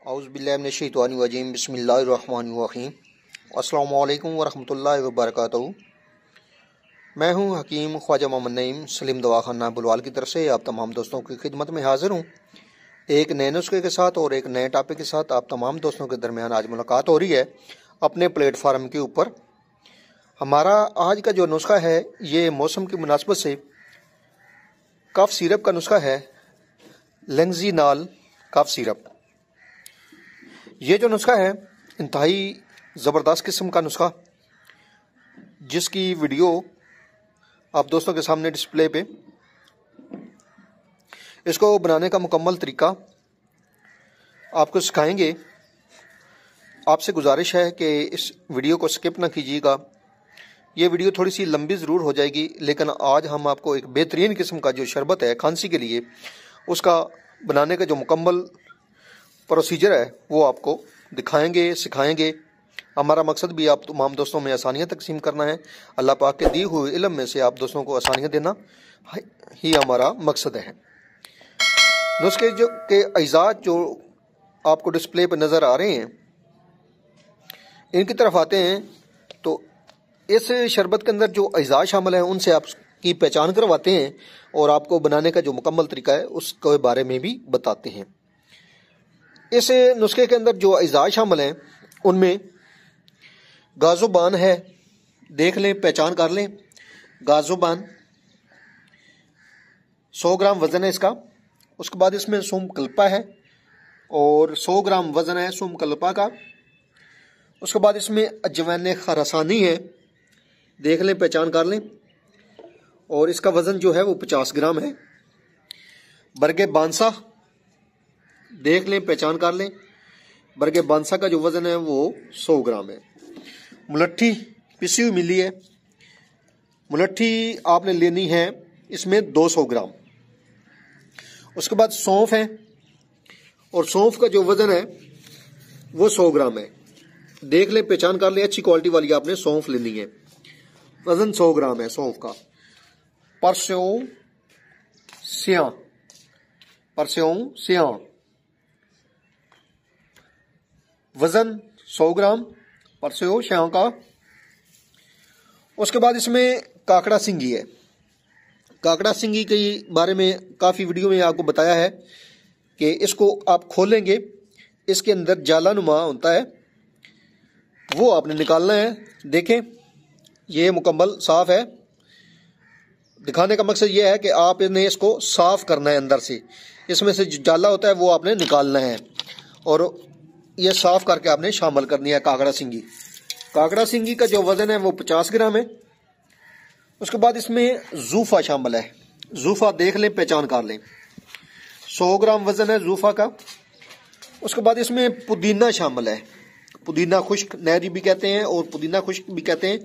औज़ुबिल्लाहिमिनश्शैतानिर्रजीम बिस्मिल्लाहिर्रहमानिर्रहीम अस्सलामु अलैकुम वरहमतुल्लाहि वबरकातुहू। मैं हूं हकीम ख्वाजा मोहम्मद नईम सलीम दवाखाना बुलवाल की तरफ से आप तमाम दोस्तों की खिदमत में हाजिर हूं एक नए नुस्खे के साथ और एक नए टॉपिक के साथ। आप तमाम दोस्तों के दरमियान आज मुलाकात हो रही है अपने प्लेटफार्म के ऊपर। हमारा आज का जो नुस्खा है ये मौसम की मुनासबत से कफ सिरप का नुस्खा है, लेंगजीनाल कफ सिरप। ये जो नुस्खा है इंतहाई ज़बरदस्त किस्म का नुस्खा, जिसकी वीडियो आप दोस्तों के सामने डिस्प्ले पे, इसको बनाने का मुकम्मल तरीका आपको सिखाएंगे। आपसे गुजारिश है कि इस वीडियो को स्किप ना कीजिएगा। ये वीडियो थोड़ी सी लंबी ज़रूर हो जाएगी, लेकिन आज हम आपको एक बेहतरीन किस्म का जो शरबत है खांसी के लिए, उसका बनाने का जो मुकम्मल प्रोसीजर है वो आपको दिखाएंगे, सिखाएंगे। हमारा मकसद भी आप तमाम दोस्तों में आसानियाँ तकसीम करना है। अल्लाह पाक के दिए हुए इल्म में से आप दोस्तों को आसानियाँ देना ही हमारा मकसद है। नुस्खे जो के अज्जा जो आपको डिस्प्ले पर नज़र आ रहे हैं, इनकी तरफ आते हैं तो इस शरबत के अंदर जो अज्जा शामिल हैं उनसे आपकी पहचान करवाते हैं और आपको बनाने का जो मुकम्मल तरीका है उसके बारे में भी बताते हैं। इस नुस्खे के अंदर जो अज्जा शामिल हैं उनमें गाज़ोबान है, देख लें, पहचान कर लें। गाज़ोबान 100 ग्राम वज़न है इसका। उसके बाद इसमें सूम कल्पा है और 100 ग्राम वज़न है सूम कल्पा का। उसके बाद इसमें अजवैन खरसानी है, देख लें, पहचान कर लें, और इसका वज़न जो है वो 50 ग्राम है। बरगे बांसा, देख लें, पहचान कर लें, बरगे बांसा का जो वज़न है वो 100 ग्राम है। मुलट्ठी पिसी हुई मिली है, मुलट्ठी आपने लेनी है इसमें 200 ग्राम। उसके बाद सौंफ है और सौंफ का जो वज़न है वो 100 ग्राम है। देख लें, पहचान कर लें, अच्छी क्वालिटी वाली आपने सौंफ लेनी है। वज़न 100 ग्राम है सौंफ का। परस्यों स्यां, परस्यों स्यां, वज़न 100 ग्राम परस्यों स्यां का। उसके बाद इसमें काकड़ा सिंगी है। काकड़ा सिंगी के बारे में काफ़ी वीडियो में आपको बताया है कि इसको आप खोलेंगे, इसके अंदर जाला नुमा होता है, वो आपने निकालना है। देखें, ये मुकम्मल साफ है। दिखाने का मकसद ये है कि आपने इसको साफ करना है अंदर से। इसमें से जो जाला होता है वो आपने निकालना है और ये साफ करके आपने शामिल करनी है काकड़ा सिंगी। काकड़ा सिंगी का जो वज़न है वो 50 ग्राम है। उसके बाद इसमें जूफा शामिल है। जूफा देख लें, पहचान कर लें, 100 ग्राम वज़न है जूफा का। उसके बाद इसमें पुदीना शामिल है। पुदीना खुश्क नहरी भी कहते हैं और पुदीना खुश्क भी कहते हैं,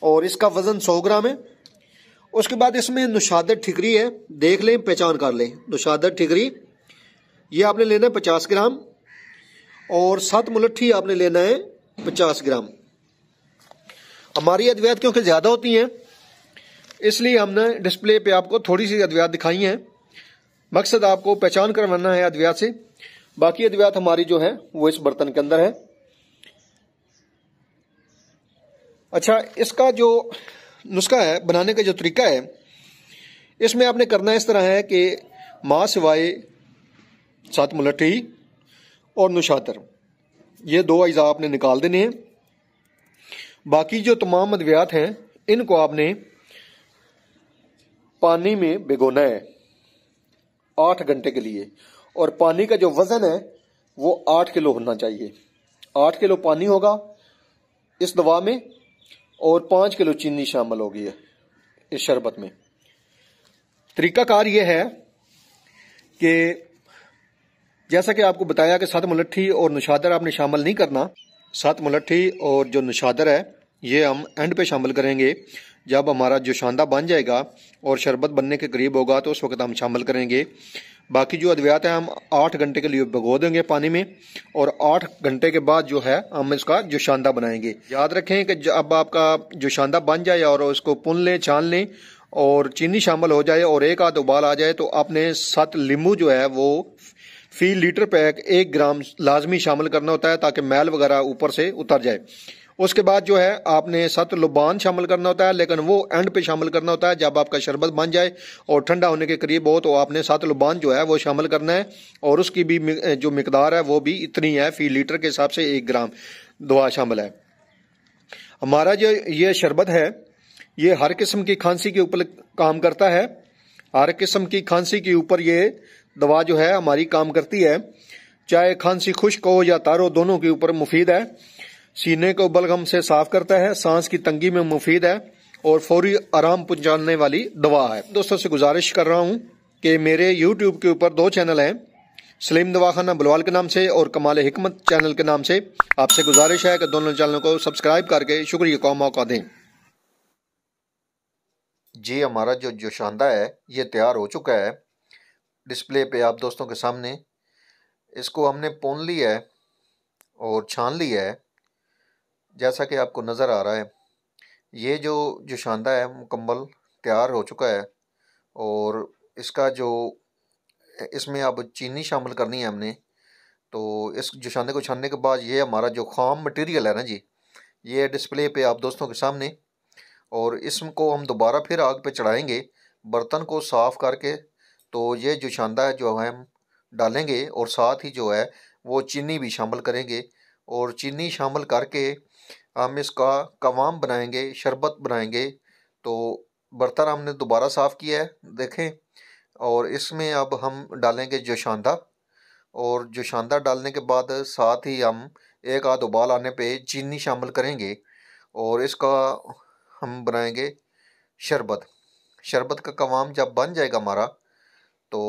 और इसका वज़न 100 ग्राम है। उसके बाद इसमें नुशादर ठिकरी है, देख लें, पहचान कर लें, नुशादर ठिकरी ये आपने लेना है 50 ग्राम। और 7 मुलट्ठी आपने लेना है 50 ग्राम। हमारी अद्वियात क्योंकि ज़्यादा होती हैं इसलिए हमने डिस्प्ले पे आपको थोड़ी सी अद्वियात दिखाई हैं। मकसद आपको पहचान करवाना है अद्वियात से। बाकी अद्वियात हमारी जो है वो इस बर्तन के अंदर है। अच्छा, इसका जो नुस्खा है, बनाने का जो तरीका है, इसमें आपने करना इस तरह है कि माँ सिवाय 7 मुलट्ठी और नुशातर, ये 2 अज्जा आपने निकाल देने हैं। बाकी जो तमाम अद्वियात हैं इनको आपने पानी में भिगोना है 8 घंटे के लिए, और पानी का जो वज़न है वो 8 किलो होना चाहिए। 8 किलो पानी होगा इस दवा में और 5 किलो चीनी शामिल होगी इस शरबत में। तरीकाकार ये है कि जैसा कि आपको बताया कि 7 मुलट्ठी और नुशादर आपने शामिल नहीं करना। 7 मुलट्ठी और जो नुशादर है ये हम एंड पे शामिल करेंगे। जब हमारा जो शांदा बन जाएगा और शरबत बनने के करीब होगा तो उस वक्त हम शामिल करेंगे। बाकी जो अद्वियात है हम 8 घंटे के लिए भिगो देंगे पानी में, और 8 घंटे के बाद जो है हम इसका जो शांदा बनाएंगे। याद रखें कि जब आपका जो शांदा बन जाए और उसको पुन लें, छान लें और चीनी शामिल हो जाए और एक आध उबाल आ जाए तो आपने 7 नींबू जो है वो फी लीटर पैक 1 ग्राम लाजमी शामिल करना होता है ताकि मैल वगैरह ऊपर से उतर जाए। उसके बाद जो है आपने 7 लुबान शामिल करना होता है, लेकिन वो एंड पे शामिल करना होता है जब आपका शरबत बन जाए और ठंडा होने के करीब हो, तो आपने 7 लुबान जो है वो शामिल करना है और उसकी भी जो मिकदार है वो भी इतनी है, फी लीटर के हिसाब से 1 ग्राम दवा शामिल है। हमारा जो ये शरबत है ये हर किस्म की खांसी के ऊपर काम करता है। हर किस्म की खांसी के ऊपर ये दवा जो है हमारी काम करती है, चाहे खांसी खुश्क हो या तर हो, दोनों के ऊपर मुफीद है। सीने को बलगम से साफ करता है, सांस की तंगी में मुफीद है और फौरी आराम पहुंचाने वाली दवा है। दोस्तों से गुजारिश कर रहा हूं कि मेरे YouTube के ऊपर 2 चैनल हैं, सलीम दवाखाना बलवाल के नाम से और कमाल हिकमत चैनल के नाम से। आपसे गुजारिश है कि दोनों चैनलों को सब्सक्राइब करके शुक्रिया का मौका दें। जी हमारा जो जोशांदा है ये तैयार हो चुका है, डिस्प्ले पे आप दोस्तों के सामने। इसको हमने पोन लिया है और छान लिया है, जैसा कि आपको नज़र आ रहा है। ये जो जोशांदा है मुकम्मल तैयार हो चुका है और इसका जो इसमें अब चीनी शामिल करनी है हमने। तो इस जोशांदे को छानने के बाद ये हमारा जो खाम मटेरियल है ना जी, ये डिस्प्ले पे आप दोस्तों के सामने। और इसको हम दोबारा फिर आग पे चढ़ाएंगे बर्तन को साफ़ करके। तो ये जोशांदा जो है हम डालेंगे और साथ ही जो है वो चीनी भी शामिल करेंगे और चीनी शामिल करके हम इसका कवाम बनाएंगे, शरबत बनाएंगे। तो बर्तन हमने दोबारा साफ़ किया है देखें, और इसमें अब हम डालेंगे जोशांदा। और जोशांदा डालने के बाद साथ ही हम 1 आध उबाल आने पे चीनी शामिल करेंगे और इसका हम बनाएंगे शरबत। शरबत का कवाम जब बन जाएगा हमारा तो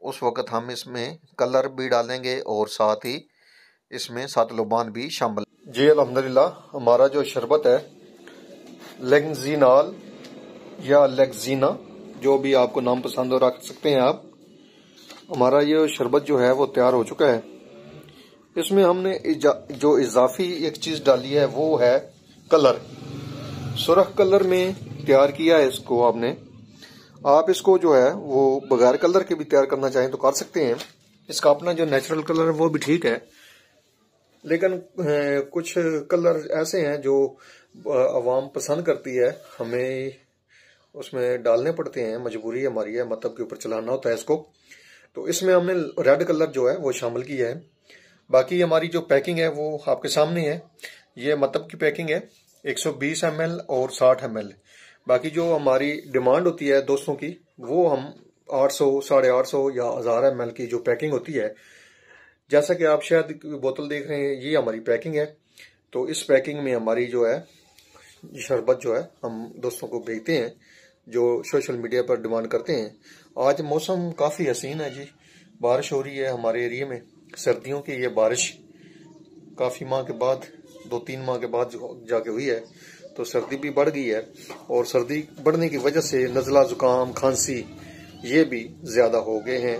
उस वक़्त हम इसमें कलर भी डालेंगे और साथ ही इसमें 7 लुबान भी शामिल। जी अल्हम्दुलिल्लाह हमारा जो शरबत है लेग्जीनाल या लेग्जीना, जो भी आपको नाम पसंद हो रख सकते हैं आप। हमारा ये शरबत जो है वो तैयार हो चुका है। इसमें हमने जो इजाफी एक चीज़ डाली है वो है कलर। सुरख कलर में तैयार किया है इसको आपने। आप इसको जो है वो बगैर कलर के भी तैयार करना चाहें तो कर सकते हैं। इसका अपना जो नेचुरल कलर है वो भी ठीक है, लेकिन कुछ कलर ऐसे हैं जो आवाम पसंद करती है, हमें उसमें डालने पड़ते हैं, मजबूरी हमारी है, मतलब के ऊपर चलाना होता है इसको। तो इसमें हमने रेड कलर जो है वो शामिल किया है। बाकी हमारी जो पैकिंग है वो आपके सामने है। ये मतलब की पैकिंग है 120 ml और 60 ml। बाकी जो हमारी डिमांड होती है दोस्तों की वो हम 800, 850 या 1000 ml की जो पैकिंग होती है, जैसा कि आप शायद बोतल देख रहे हैं, ये हमारी पैकिंग है। तो इस पैकिंग में हमारी जो है शरबत जो है हम दोस्तों को भेजते हैं जो सोशल मीडिया पर डिमांड करते हैं। आज मौसम काफ़ी हसीन है जी, बारिश हो रही है हमारे एरिया में। सर्दियों की ये बारिश काफ़ी माह के बाद, 2-3 माह के बाद जाके हुई है, तो सर्दी भी बढ़ गई है और सर्दी बढ़ने की वजह से नज़ला ज़ुकाम खांसी ये भी ज़्यादा हो गए हैं।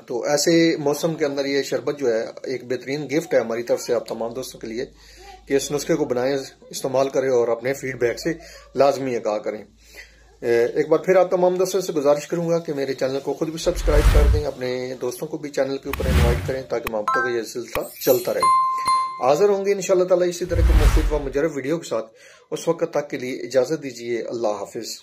तो ऐसे मौसम के अंदर ये शरबत जो है एक बेहतरीन गिफ्ट है हमारी तरफ से आप तमाम दोस्तों के लिए कि इस नुस्खे को बनाएं, इस्तेमाल करें और अपने फीडबैक से लाजमी आगाह करें। एक बार फिर आप तमाम दोस्तों से गुजारिश करूंगा कि मेरे चैनल को खुद भी सब्सक्राइब कर दें, अपने दोस्तों को भी चैनल के ऊपर इनवाइट करें ताकि मोहब्बतों का ये सिलसिला चलता रहे। हाजिर होंगे इंशाअल्लाह ताला इसी तरह के मुफीद व मुजर्रब वीडियो के साथ। उस वक्त तक के लिए इजाज़त दीजिए। अल्लाह हाफिज़।